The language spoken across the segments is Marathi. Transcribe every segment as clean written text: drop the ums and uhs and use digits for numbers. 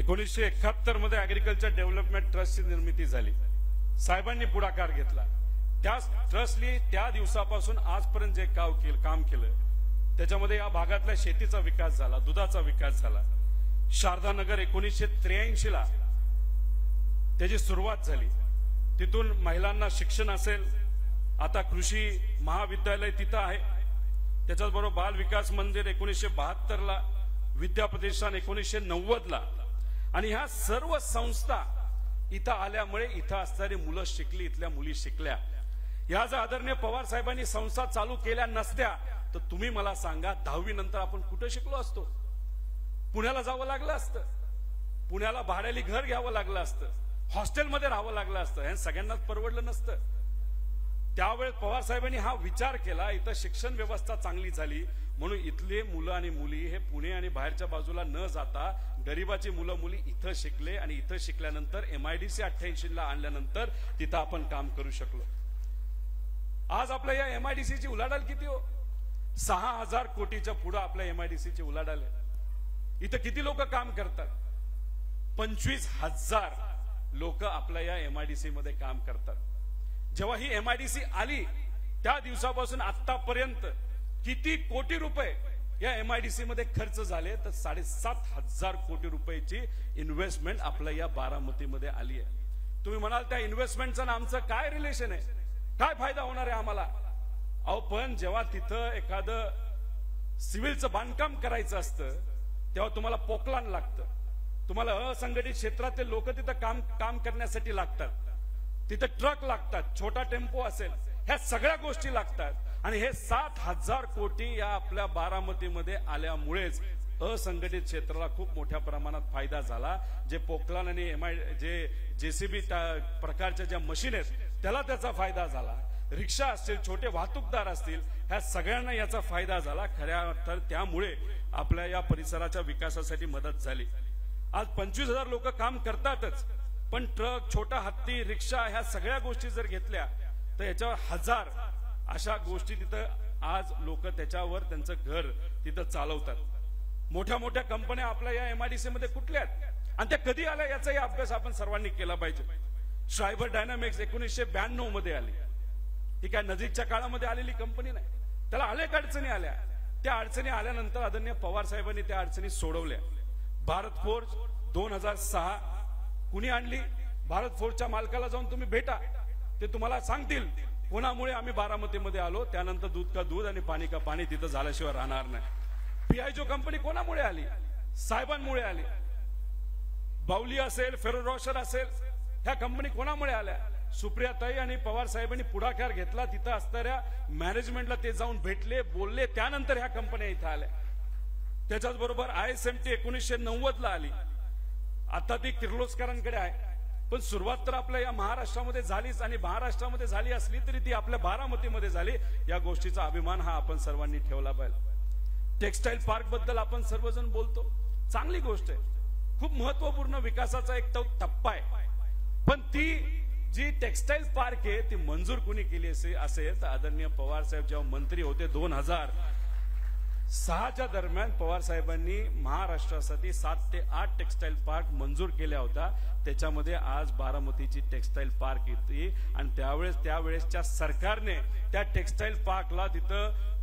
1971 मध्ये ऍग्रिकल्चर डेव्हलपमेंट ट्रस्टची निर्मिती झाली. साहेबांनी पुढाकार घेतला. त्या ट्रस्टने त्या दिवसापासून आजपर्यंत जे काम केलं त्याच्यामध्ये या भागातल्या शेतीचा विकास झाला, दुधाचा विकास झाला. शारदानगर 1983 ला त्याची सुरुवात झाली. तिथून महिलांना शिक्षण असेल, आता कृषी महाविद्यालय तिथं आहे. त्याच्याचबरोबर बाल विकास मंदिर 1972 ला, विद्याप्रतिष्ठान 1990 ला. आणि ह्या सर्व संस्था इथं आल्यामुळे इथं असणारी मुलं शिकली, इथल्या मुली शिकल्या. या जर आदरणीय पवार साहेबांनी संस्था चालू केल्या नसत्या तर तुम्ही मला सांगा 10वी नंतर आपण कुठे शिकलो असतो? पुण्याला जावं लागलं असतं, पुण्याला भाड्याली घर घ्यावं लागलं असतं, हॉस्टेलमध्ये राहावं लागलं असतं. हे सगळ्यांनाच परवडलं नसतं. त्यावेळेस पवार साहेबांनी हा विचार केला, इथं शिक्षण व्यवस्था चांगली झाली म्हणून इथले मुलं आणि मुली हे पुणे आणि बाहेरच्या बाजूला न जाता गरीबाची मुलं मुली इथं शिकले. आणि इथं शिकल्यानंतर MIDC 88 ला आणल्यानंतर तिथं आपण काम करू शकलो. आज आपल्या या MIDC ची उलाढाल किती हो? 6000 कोटीच्या पुढे आपल्या MIDC ची उलाढाल आहे. इथं किती लोक काम करतात? 25,000 लोक आपल्या या MIDC मध्ये काम करतात. जेव्हा ही MIDC आली त्या दिवसापासून आतापर्यंत किती कोटी रुपये या MIDC मध्ये खर्च झाले? तर 7,500 कोटी रुपयाची इन्व्हेस्टमेंट आपल्या या बारामतीमध्ये आली आहे. तुम्ही म्हणाल त्या इन्व्हेस्टमेंटचं आमचं काय रिलेशन आहे, काय फायदा होणार आहे आम्हाला? अहो पण जेव्हा तिथं एखादं सिव्हिलचं बांधकाम करायचं असतं तेव्हा तुम्हाला पोकलान लागतं, तुम्हाला असंघटित क्षेत्रातील लोक तिथं काम करण्यासाठी लागतात, तिथं ट्रक लागतात, छोटा टेम्पो असेल, ह्या सगळ्या गोष्टी लागतात. आणि हे 7,000 कोटी या आपल्या बारामतीमध्ये आल्यामुळेच असंघटित क्षेत्राला खूप मोठ्या प्रमाणात फायदा झाला. जे पोकलान आणि जे JCB प्रकारच्या ज्या मशीन आहेत त्याला त्याचा फायदा झाला. रिक्षा असतील, छोटे वाहतूकदार असतील, ह्या सगळ्यांना याचा फायदा झाला. खऱ्या अर्थात त्यामुळे आपल्या या परिसराच्या विकासासाठी मदत झाली. आज 25,000 लोक काम करतातच, पण ट्रक, छोटा हत्ती, रिक्षा ह्या सगळ्या गोष्टी जर घेतल्या तर याच्यावर 1000 अशा गोष्टी तिथं आज लोक त्याच्यावर त्यांचं घर तिथं चालवतात. मोठ्या मोठ्या कंपन्या आपल्या या MIDC मध्ये कुठल्या आहेत आणि त्या कधी आल्या याचाही अभ्यास आपण सर्वांनी केला पाहिजे. श्रायबर डायनामिक्स 1992 मध्ये आली. ही काय नजीकच्या काळामध्ये आलेली कंपनी नाही. त्याला अनेक अडचणी आल्या. त्या अडचणी आल्यानंतर आदरणीय पवार साहेबांनी त्या अडचणी सोडवल्या. भारत फोर्ज 2006 कुणी आणली? भारत फोर्जच्या मालकाला जाऊन तुम्ही भेटा, ते तुम्हाला सांगतील कोणामुळे आम्ही बारामतीमध्ये आलो. त्यानंतर दूध का दूध आणि पाणी का पाणी तिथं झाल्याशिवाय राहणार नाही. PIJO कंपनी कोणामुळे आली? साहेबांमुळे आली. बावली असेल, फेरो रॉशर असेल, ह्या कंपनी कोणामुळे आल्या? सुप्रियाताई आणि पवार साहेबांनी पुढाकार घेतला. तिथं असणाऱ्या मॅनेजमेंटला ते जाऊन भेटले, बोलले, त्यानंतर ह्या कंपन्या इथं आल्या. त्याच्याच बरोबर ISMT 1990 ला आली. आता ती किर्लोस्करांकडे आहे, पण सुरुवात तर आपल्या या महाराष्ट्रामध्ये झालीच. आणि महाराष्ट्रामध्ये झाली असली तरी ती आपल्या बारामतीमध्ये झाली. या गोष्टीचा अभिमान हा आपण सर्वांनी ठेवला पाहिजे. टेक्सटाईल पार्क बद्दल आपण सर्वजण बोलतो, चांगली गोष्ट आहे, खूप महत्वपूर्ण विकासाचा एक टप्पा आहे. पण ती जी टेक्सटाईल पार्क आहे ती मंजूर कुणी केली असेल तर आदरणीय पवार साहेब जेव्हा मंत्री होते 2006च्या दरम्यान पवार साहेबांनी महाराष्ट्रासाठी 7 ते 8 टेक्सटाईल पार्क मंजूर केल्या होत्या. त्याच्यामध्ये आज बारामतीची टेक्सटाईल पार्क येते. आणि त्यावेळेसच्या सरकारने त्या टेक्सटाईल पार्कला तिथं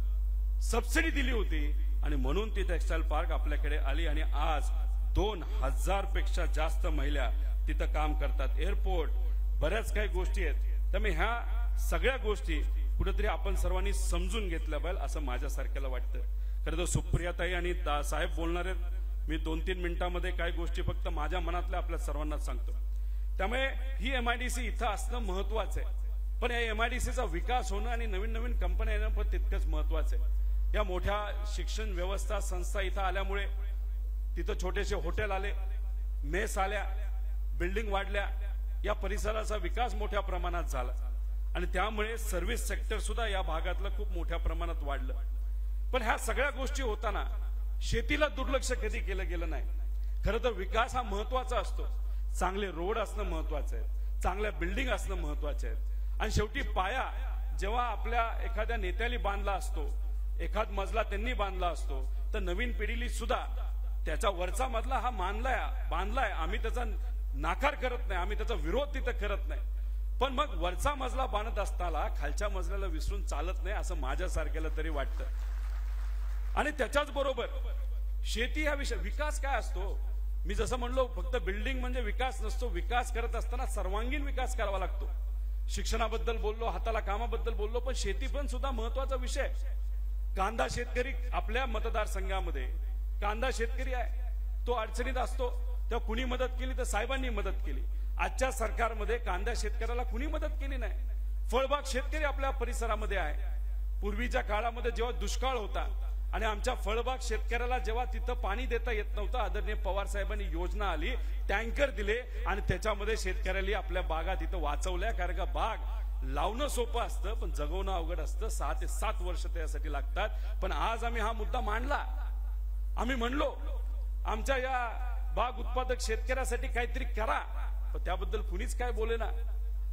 सबसिडी दिली होती आणि म्हणून ती टेक्सटाईल पार्क आपल्याकडे आली. आणि आज 2000 पेक्षा जास्त महिला तिथं काम करतात. एअरपोर्ट, बऱ्याच काही गोष्टी आहेत. त्यामुळे ह्या सगळ्या गोष्टी कुठेतरी आपण सर्वांनी समजून घेतल्या पाहिजे असं माझ्यासारख्याला वाटतं. खरं तर सुप्रियाताई आणि साहेब बोलणार आहेत, मी 2-3 मिनिटांमध्ये काही गोष्टी फक्त माझ्या मनातल्या आपल्या सर्वांना सांगतो. त्यामुळे ही MIDC इथं असणं महत्वाचं आहे. पण या MIDCचा विकास होणं आणि नवीन नवीन कंपन्या येणं पण तितकंच महत्वाचं आहे. या मोठ्या शिक्षण व्यवस्था संस्था इथं आल्यामुळे तिथं छोटेसे हॉटेल आले, मेस आल्या, बिल्डिंग वाढल्या, या परिसराचा विकास मोठ्या प्रमाणात झाला. आणि त्यामुळे सर्व्हिस सेक्टर सुद्धा या भागातलं खूप मोठ्या प्रमाणात वाढलं. पण ह्या सगळ्या गोष्टी होताना शेतीला दुर्लक्ष कधी केलं गेलं नाही. खरं तर विकास हा महत्वाचा असतो. चांगले रोड असणं महत्वाचं आहे, चांगल्या बिल्डिंग असणं महत्वाचे आहे. आणि शेवटी पाया जेव्हा आपल्या एखाद्या नेत्याने बांधला असतो, एखाद मजला त्यांनी बांधला असतो, तर नवीन पिढीली सुद्धा त्याचा वरचा मजला हा बांधलाय, आम्ही त्याचा नाकार करत नाही, आम्ही त्याचा विरोध तिथं करत नाही, पण मग वरचा मजला बांधत असताना खालच्या मजल्याला विसरून चालत नाही असं माझ्यासारख्याला तरी वाटतं. आणि त्याच्याच बरोबर शेती हा विषय, विकास काय असतो, मी जसं म्हणलो फक्त बिल्डिंग म्हणजे विकास नसतो. विकास करत असताना सर्वांगीण विकास करावा लागतो. शिक्षणाबद्दल बोललो, हाताला कामाबद्दल बोललो, पण शेती पण सुद्धा महत्वाचा विषय. कांदा शेतकरी आपल्या मतदारसंघामध्ये कांदा शेतकरी आहे, तो अडचणीत असतो, तेव्हा कुणी मदत केली तर साहेबांनी मदत केली. आजच्या सरकारमध्ये कांदा शेतकऱ्याला कुणी मदत केली नाही. फळबाग शेतकरी आपल्या परिसरामध्ये आहे. पूर्वीच्या काळामध्ये जेव्हा दुष्काळ होता आणि आमच्या फळबाग शेतकऱ्याला जेव्हा तिथं पाणी देता येत नव्हतं, आदरणीय पवार साहेबांनी योजना आली, टँकर दिले आणि त्याच्यामध्ये शेतकऱ्याला आपल्या बागा तिथं वाचवल्या. कारण का बाग लावणं सोपं असतं पण जगवणं अवघड असतं. 6 ते 7 वर्ष त्यासाठी लागतात. पण आज आम्ही हा मुद्दा मांडला. आम्ही म्हणलो आमच्या या बाग उत्पादक शेतकऱ्यासाठी काहीतरी करा, पण त्याबद्दल कुणीच काय बोलेना.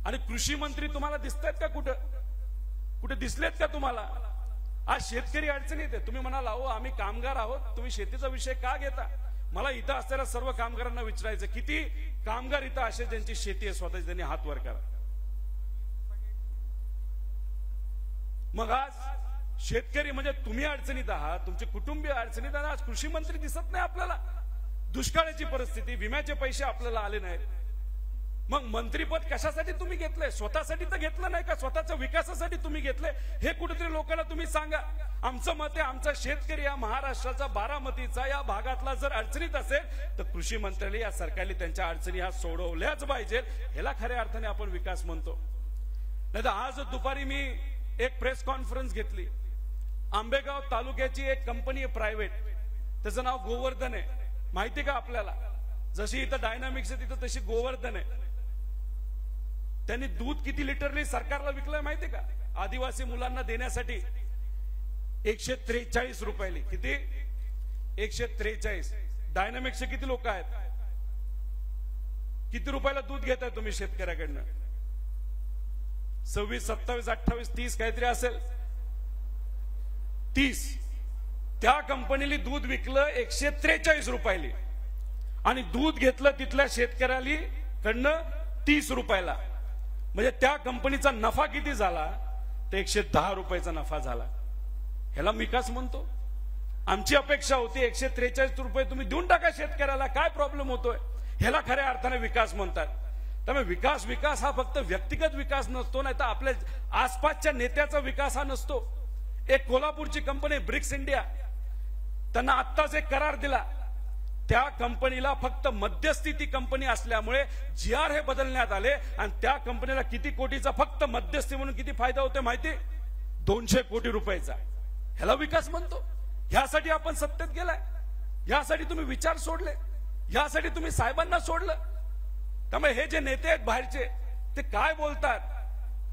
आणि कृषी मंत्री तुम्हाला दिसतात का? कुठे दिसलेत का तुम्हाला? आज शेतकरी अडचणीत आहे. तुम्ही म्हणाल अहो आम्ही कामगार आहोत, तुम्ही शेतीचा विषय का घेता? मला इथं असलेल्या सर्व कामगारांना विचारायचं, किती कामगार इथं असे ज्यांची शेती आहे स्वतःची, त्यांनी हात वर करा. मग आज शेतकरी म्हणजे तुम्ही अडचणीत आहात, तुमचे कुटुंबीय अडचणीत आहात. आज कृषी मंत्री दिसत नाही आपल्याला. दुष्काळाची परिस्थिती, विम्याचे पैसे आपल्याला आले नाहीत. मग मंत्रीपद कशासाठी तुम्ही घेतलंय? स्वतःसाठी तर घेतलं नाही का? स्वतःच्या विकासासाठी तुम्ही घेतलंय? हे कुठेतरी लोकांना तुम्ही सांगा. आमचं मत आहे, आमचा शेतकरी या महाराष्ट्राचा, बारामतीचा या भागातला जर अडचणीत असेल तर कृषी मंत्र्यांनी या सरकारने त्यांच्या अडचणी ह्या सोडवल्याच पाहिजे. ह्याला खऱ्या अर्थाने आपण विकास म्हणतो. नाही तर आज दुपारी मी एक प्रेस कॉन्फरन्स घेतली. आंबेगाव तालुक्याची एक कंपनी आहे प्रायव्हेट, त्याचं नाव गोवर्धन आहे. माहिती का आपल्याला? जशी इथं डायनामिक्स आहे तिथं तशी गोवर्धन आहे. त्यांनी दूध किती लिटरली सरकारला विकलंय माहिती का? आदिवासी मुलांना देण्यासाठी 143 रुपयाली. किती? 143. डायनामिक्सचे किती लोक आहेत? किती रुपयाला दूध घेताय तुम्ही शेतकऱ्याकडनं? 26, 27, 28, 30 काहीतरी असेल. 30. त्या कंपनीने दूध विकलं 143 रुपयाली आणि दूध घेतलं तिथल्या शेतकऱ्याला कडनं 30 रुपयाला. म्हणजे त्या कंपनीचा नफा किती झाला? तर 110 रुपयाचा नफा झाला. ह्याला विकास म्हणतो? आमची अपेक्षा होती 143 रुपये तुम्ही देऊन टाका शेतकऱ्याला, काय प्रॉब्लेम होतोय? ह्याला खऱ्या अर्थाने विकास म्हणतात. त्यामुळे विकास हा फक्त व्यक्तिगत विकास नसतो, नाही तर आपल्या आसपासच्या नेत्याचा विकास हा नसतो. एक कोल्हापूरची कंपनी ब्रिक्स इंडिया, त्यांना आत्ताच एक करार दिला. त्या कंपनीला फक्त मध्यस्थी ती कंपनी असल्यामुळे GR हे बदलण्यात आले आणि त्या कंपनीला किती कोटीचा फक्त मध्यस्थी म्हणून किती फायदा होतो माहिती? 200 कोटी रुपयाचा. ह्याला विकास म्हणतो? ह्यासाठी आपण सत्तेत गेलाय, ह्यासाठी तुम्ही विचार सोडले, ह्यासाठी तुम्ही साहेबांना सोडलं. त्यामुळे हे जे नेते आहेत बाहेरचे ते काय बोलतात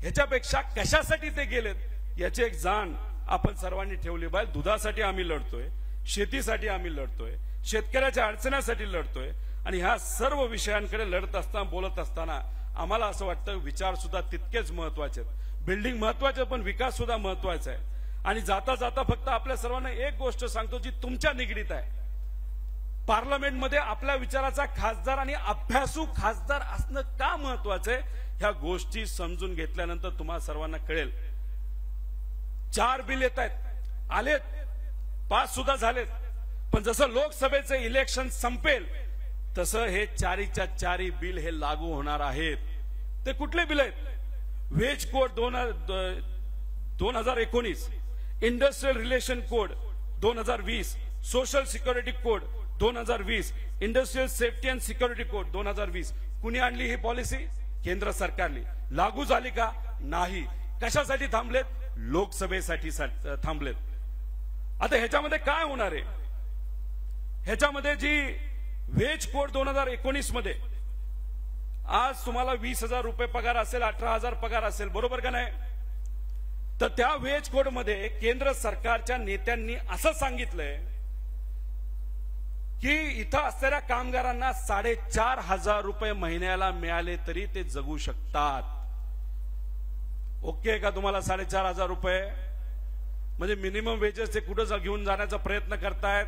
ह्याच्यापेक्षा कशासाठी ते गेलेत याची एक जाण आपण सर्वांनी ठेवली पाहिजे. दुधासाठी आम्ही लढतोय, शेतीसाठी आम्ही लढतोय, शेतकऱ्याच्या अडचणीसाठी लढतोय आणि ह्या सर्व विषयांकडे लढत असताना, बोलत असताना आम्हाला असं वाटतं विचार सुद्धा तितकेच महत्वाचे आहेत. बिल्डिंग महत्वाचे पण विकास सुद्धा महत्वाचा आहे. आणि जाता जाता फक्त आपल्या सर्वांना एक गोष्ट सांगतो जी तुमच्या निगडीत आहे. पार्लमेंटमध्ये आपल्या विचाराचा खासदार आणि अभ्यासू खासदार असणं का महत्वाचं आहे ह्या गोष्टी समजून घेतल्यानंतर तुम्हाला सर्वांना कळेल. 4 बिल येत आहेत, आलेत, पास सुद्धा झालेत, पण जसं लोकसभेचं इलेक्शन संपेल तसं हे 4च्या 4 बिल हे लागू होणार आहेत. ते कुठले बिल आहेत? Wage code 2019, industrial relation code 2020, social security code 2020, industrial safety and security code 2020. कुणी आणली ही पॉलिसी? केंद्र सरकारने. लागू झाली का? नाही. कशासाठी थांबलेत? लोकसभेसाठी थांबलेत. आता ह्याच्यामध्ये काय होणार आहे? ह्याच्यामध्ये जी वेज कोड 2019 मध्ये आज तुम्हाला 20,000 रुपये पगार असेल, 18,000 पगार असेल, बरोबर का नाही? तर त्या वेज कोड मध्ये केंद्र सरकारच्या नेत्यांनी असं सांगितलंय की इथं असणाऱ्या कामगारांना 4,500 रुपये महिन्याला मिळाले तरी ते जगू शकतात. ओके का तुम्हाला? 4,500 रुपये म्हणजे मिनिमम वेजेस ते कुठं घेऊन जाण्याचा प्रयत्न करतायत.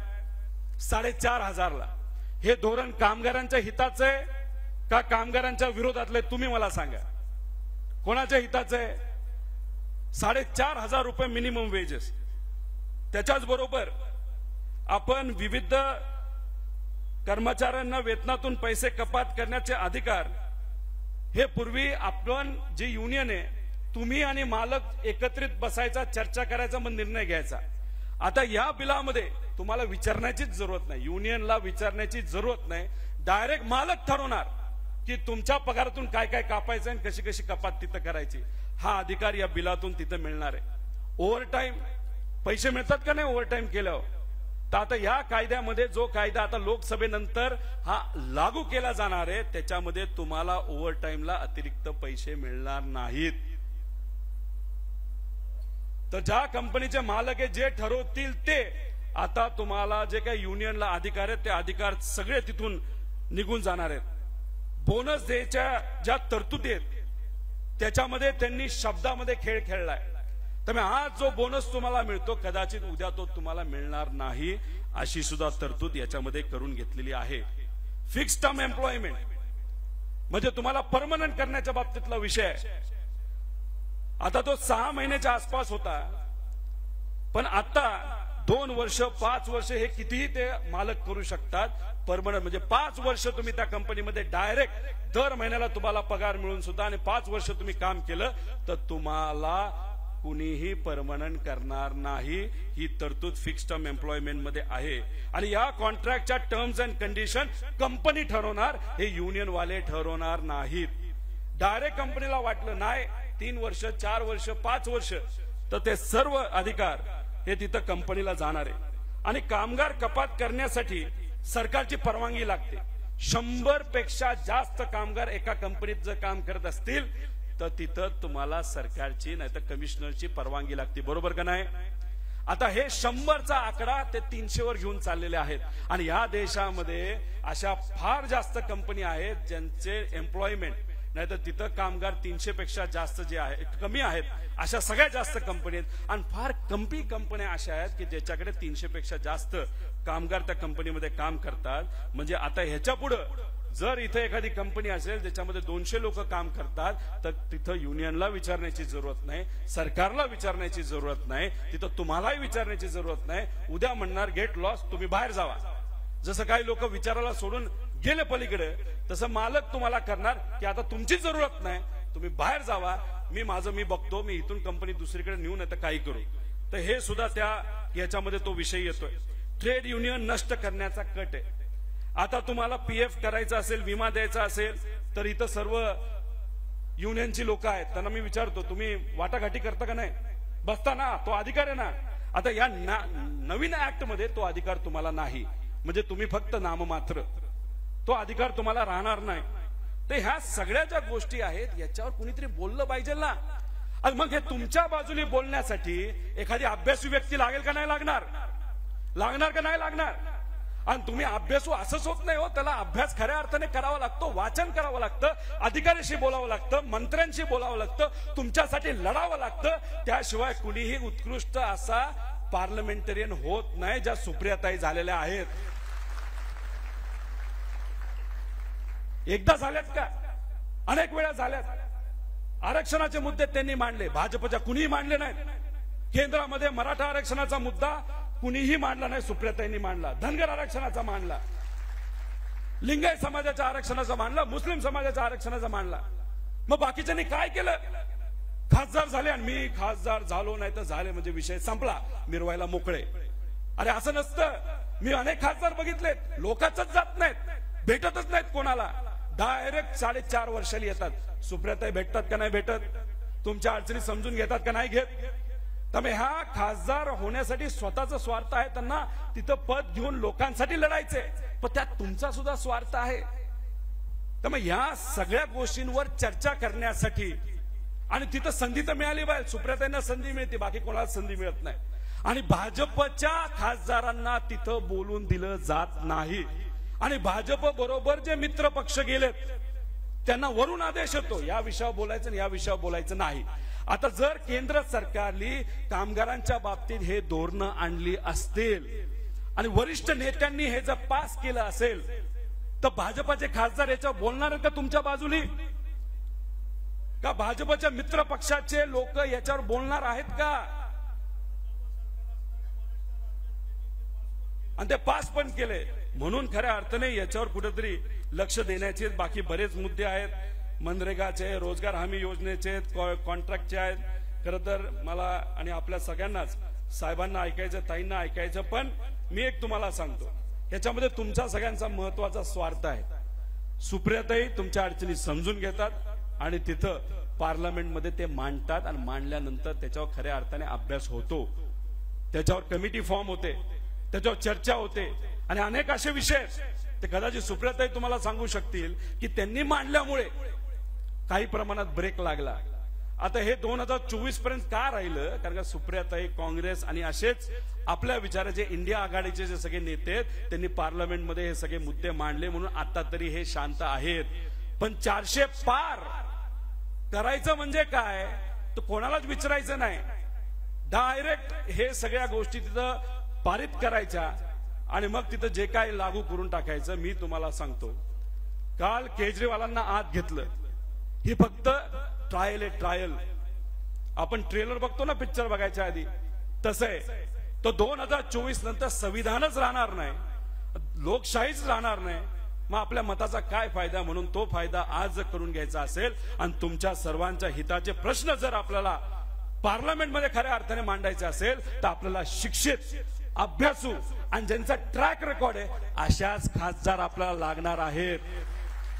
4,500ला हे धोरण कामगारांच्या हिताचं आहे का कामगारांच्या विरोधातलं आहे? तुम्ही मला सांगा, कोणाच्या हिताचं आहे? 4,500 रुपये मिनिमम वेजेस. त्याच्याच बरोबर आपण विविध कर्मचाऱ्यांना वेतनातून पैसे कपात करण्याचे अधिकार हे पूर्वी आपण जी युनियन आहे, तुम्ही आणि मालक एकत्रित बसायचा, चर्चा करायचा, मग निर्णय घ्यायचा. आता या बिलामध्ये तुम्हाला विचारण्याचीच जरूरत नाही, युनियनला विचारण्याची जरूरत नाही. डायरेक्ट मालक ठरवणार की तुमच्या पगारातून काय काय कापायचं आणि कशी कशी कपात तिथं करायची. हा अधिकार या बिलातून तिथं मिळणार आहे. ओव्हरटाईम पैसे मिळतात का नाही ओव्हरटाईम केल्यावर? तर आता या कायद्यामध्ये जो कायदा आता लोकसभेनंतर हा लागू केला जाणार आहे त्याच्यामध्ये तुम्हाला ओव्हरटाईमला अतिरिक्त पैसे मिळणार नाहीत. तर ज्या कंपनीचे मालक आहे जे ठरवतील ते, आता तुम्हाला जे काही युनियनला अधिकार आहेत ते अधिकार सगळे तिथून निघून जाणार आहेत. बोनस द्यायच्या ज्या तरतुदी आहेत त्याच्यामध्ये त्यांनी शब्दामध्ये खेळ खेळलाय. त्यामुळे आज जो बोनस तुम्हाला मिळतो कदाचित उद्या तो तुम्हाला मिळणार नाही, अशी सुद्धा तरतूद याच्यामध्ये करून घेतलेली आहे. फिक्स टर्म एम्प्लॉयमेंट म्हणजे तुम्हाला परमनंट करण्याच्या बाबतीतला विषय आहे. आता तो 6 महिन्याच्या आसपास होता, पण आता 2 वर्ष 5 वर्ष हे कितीही ते मालक करू शकतात. परमनंट म्हणजे 5 वर्ष तुम्ही त्या कंपनीमध्ये डायरेक्ट दर महिन्याला तुम्हाला पगार मिळून सुद्धा आणि 5 वर्ष तुम्ही काम केलं तर तुम्हाला कुणीही परमनंट करणार नाही. ही तरतूद फिक्स टर्म एम्प्लॉयमेंट मध्ये आहे. आणि या कॉन्ट्रॅक्टच्या टर्म्स अँड कंडिशन कंपनी ठरवणार, हे युनियन वाले ठरवणार नाहीत. डायरेक्ट कंपनीला वाटलं नाही 3 वर्ष 4 वर्ष 5 वर्ष तर ते सर्व अधिकार हे तिथं कंपनीला जाणार आहे. आणि कामगार कपात करण्यासाठी सरकारची परवानगी लागते. 100 पेक्षा जास्त कामगार एका कंपनीत जर काम करत असतील तर तिथं तुम्हाला सरकारची नाही तर कमिशनरची परवानगी लागते. बरोबर का नाही? आता हे 100चा आकडा ते 300 वर घेऊन चाललेले आहेत. आणि या देशामध्ये अशा फार जास्त कंपनी आहेत ज्यांचे एम्प्लॉयमेंट नाही तर तिथं कामगार 300 पेक्षा जास्त जे आहे कमी आहेत, अशा सगळ्यात जास्त कंपनी आहेत. आणि फार कमी कंपन्या अशा आहेत की ज्याच्याकडे 300 पेक्षा जास्त कामगार त्या कंपनीमध्ये काम करतात. म्हणजे आता ह्याच्या पुढे जर इथे एखादी कंपनी असेल ज्याच्यामध्ये 200 लोक काम करतात तर तिथं युनियनला विचारण्याची जरूरत नाही, सरकारला विचारण्याची जरूरत नाही, तिथं तुम्हालाही विचारण्याची जरूरत नाही. उद्या म्हणणार गेट लॉस, तुम्ही बाहेर जावा. जसं काही लोक विचारायला सोडून गेले पलीकडे, तसं मालक तुम्हाला करणार की आता तुमची जरूरत नाही, तुम्ही बाहेर जावा, मी बघतो, मी इथून कंपनी दुसरीकडे नेऊन येतं काही करू. तर हे सुद्धा त्या याच्यामध्ये तो विषय येतोय. ट्रेड युनियन नष्ट करण्याचा कट आहे. आता तुम्हाला पीएफ करायचा असेल, विमा द्यायचा असेल तर इथं सर्व युनियनची लोक आहेत, त्यांना मी विचारतो तुम्ही वाटाघाटी करता का नाही? बसता ना, तो अधिकार आहे ना. आता या नवीन ऍक्ट मध्ये तो अधिकार तुम्हाला नाही, म्हणजे तुम्ही फक्त नाममात्र, तो अधिकार तुम्हाला राहणार नाही. तर ह्या सगळ्या ज्या गोष्टी आहेत याच्यावर कुणीतरी बोललं पाहिजे ना. आणि मग हे तुमच्या बाजूने बोलण्यासाठी एखादी अभ्यासू व्यक्ती लागेल का नाही लागणार? लागणार का नाही लागणार? आणि तुम्ही अभ्यासू असंच होत नाही हो, त्याला अभ्यास खऱ्या अर्थाने करावा लागतो, वाचन करावं लागतं, अधिकाऱ्याशी बोलावं लागतं, मंत्र्यांशी बोलावं लागतं, तुमच्यासाठी लढावं लागतं. त्याशिवाय कुणीही उत्कृष्ट असा पार्लमेंटरियन होत नाही ज्या सुप्रियाताई झालेल्या आहेत. एकदा झाल्यात का? अनेक वेळा झाल्यात. आरक्षणाचे मुद्दे त्यांनी मांडले, भाजपच्या कुणीही मांडले नाहीत. केंद्रामध्ये मराठा आरक्षणाचा मुद्दा कुणीही मांडला नाही, सुप्रियाताईंनी मांडला. धनगर आरक्षणाचा मांडला, लिंगायत समाजाच्या आरक्षणाचा मांडला, मुस्लिम समाजाच्या आरक्षणाचा मांडला. मग बाकीच्यांनी काय केलं? खासदार झाले आणि मी खासदार झालो नाही तर झाले म्हणजे विषय संपला, मिरवायला मोकळे. अरे असं नसतं. मी अनेक खासदार बघितलेत, लोकांच जात नाहीत, भेटतच नाहीत कोणाला, डायरेक्ट 4.5 वर्षाला येतात. सुप्रियाताई भेटतात का नाही भेटत? तुमच्या अडचणी समजून घेतात का नाही घेत? त्यामुळे ह्या खासदार होण्यासाठी स्वतःचा स्वार्थ आहे, त्यांना तिथं पद घेऊन लोकांसाठी लढायचे, पण त्यात तुमचा सुद्धा स्वार्थ आहे. त्यामुळे ह्या सगळ्या गोष्टींवर चर्चा करण्यासाठी आणि तिथं संधी तर मिळाली पाहिजे. सुप्रियाताईंना संधी मिळते, बाकी कोणाला संधी मिळत नाही. आणि भाजपच्या खासदारांना तिथं बोलून दिलं जात नाही. आणि भाजप बरोबर जे मित्र पक्ष गेलेत त्यांना वरून आदेश येतो या विषयावर बोलायचं आणि या विषयावर बोलायचं नाही. आता जर केंद्र सरकारने कामगारांच्या बाबतीत हे धोरणं आणली असतील आणि वरिष्ठ नेत्यांनी हे जर पास केलं असेल तर भाजपाचे खासदार याच्यावर बोलणार का तुमच्या बाजूने? का भाजपच्या मित्र पक्षाचे लोक याच्यावर बोलणार आहेत का? आणि ते पास पण केले. म्हणून खऱ्या अर्थाने याच्यावर कुठेतरी लक्ष देण्याचे बाकी बरेच मुद्दे आहेत. मनरेगाचे, रोजगार हमी योजनेचे, कॉन्ट्रॅक्टचे आहेत. खरं तर मला आणि आपल्या सगळ्यांनाच साहेबांना ऐकायचं, ताईंना ऐकायचं, पण मी एक तुम्हाला सांगतो, याच्यामध्ये तुमचा सगळ्यांचा महत्वाचा स्वार्थ आहे. सुप्रियाताई तुमच्या अडचणी समजून घेतात आणि तिथं पार्लमेंटमध्ये ते मांडतात आणि मांडल्यानंतर त्याच्यावर खऱ्या अर्थाने अभ्यास होतो, त्याच्यावर कमिटी फॉर्म होते, त्याच्यावर चर्चा होते आणि अनेक असे विषय ते कदाचित सुप्रियाताई तुम्हाला सांगू शकतील की त्यांनी मांडल्यामुळे काही प्रमाणात ब्रेक लागला. आता हे 2024 पर्यंत का राहिलं? कारण का सुप्रियाताई, काँग्रेस आणि असेच आपल्या विचाराचे इंडिया आघाडीचे जे सगळे नेते आहेत त्यांनी पार्लमेंटमध्ये हे सगळे मुद्दे मांडले म्हणून आता तरी हे शांत आहेत. पण 400 पार करायचं म्हणजे काय तर कोणालाच विचारायचं नाही, डायरेक्ट हे सगळ्या गोष्टी तिथं पारित करायच्या आणि मग तिथं जे काय लागू करून टाकायचं. मी तुम्हाला सांगतो, काल केजरीवालांना आत घेतलं, ही फक्त ट्रायल आहे, ट्रायल. आपण ट्रेलर बघतो ना पिक्चर बघायच्या आधी, तसं आहे. तो 2024 नंतर संविधानच राहणार नाही, लोकशाहीच राहणार नाही. मग आपल्या मताचा काय फायदा? म्हणून तो फायदा आज करून घ्यायचा असेल आणि तुमच्या सर्वांच्या हिताचे प्रश्न जर आपल्याला पार्लमेंटमध्ये खऱ्या अर्थाने मांडायचे असेल तर आपल्याला शिक्षित, अभ्यासू आणि ज्यांचा ट्रॅक रेकॉर्ड आहे अशाच खासदार आपल्याला लागणार आहेत.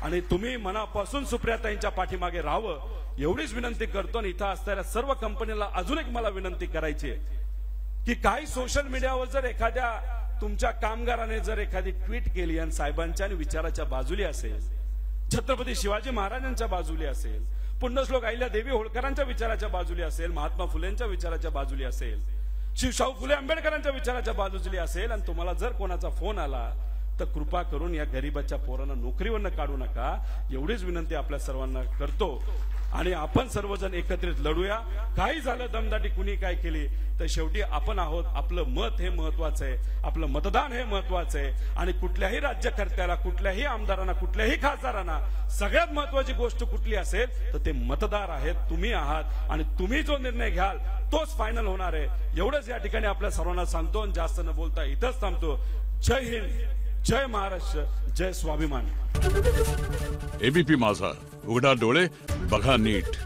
आणि तुम्ही मनापासून सुप्रियाताईंच्या पाठीमागे राहावं एवढीच विनंती करतो. आणि इथं असणाऱ्या सर्व कंपनीला अजून एक मला विनंती करायची आहे की काही सोशल मीडियावर जर एखाद्या तुमच्या कामगाराने जर एखादी ट्विट केली आणि साहेबांच्या आणि विचाराच्या बाजूली असेल, छत्रपती शिवाजी महाराजांच्या बाजूली असेल, पुण्यश्लोक अहिल्यादेवी होळकरांच्या विचाराच्या बाजूली असेल, महात्मा फुलेंच्या विचाराच्या बाजूली असेल, शिवशाहू फुले आंबेडकरांच्या विचाराच्या बाजूली असेल आणि तुम्हाला जर कोणाचा फोन आला तर कृपा करून या गरीबाच्या पोरांना नोकरीवरनं काढू नका, एवढीच विनंती आपल्या सर्वांना करतो. आणि आपण सर्वजण एकत्रित लढूया. काही झालं दमदाटी कुणी काय केली तर शेवटी आपण आहोत. आपलं मत हे महत्वाचं आहे, आपलं मतदान हे महत्वाचं आहे. आणि कुठल्याही राज्यकर्त्याला, कुठल्याही आमदारांना, कुठल्याही खासदारांना सगळ्यात महत्वाची गोष्ट कुठली असेल तर ते मतदार आहेत, तुम्ही आहात. आणि तुम्ही जो निर्णय घ्याल तोच फायनल होणार आहे. एवढंच या ठिकाणी आपल्या सर्वांना सांगतो आणि जास्त न बोलता इथंच थांबतो. जय हिंद, जय महाराष्ट्र, जय स्वाभिमान. एबीपी माझा, उघडा डोळे बघा नीट.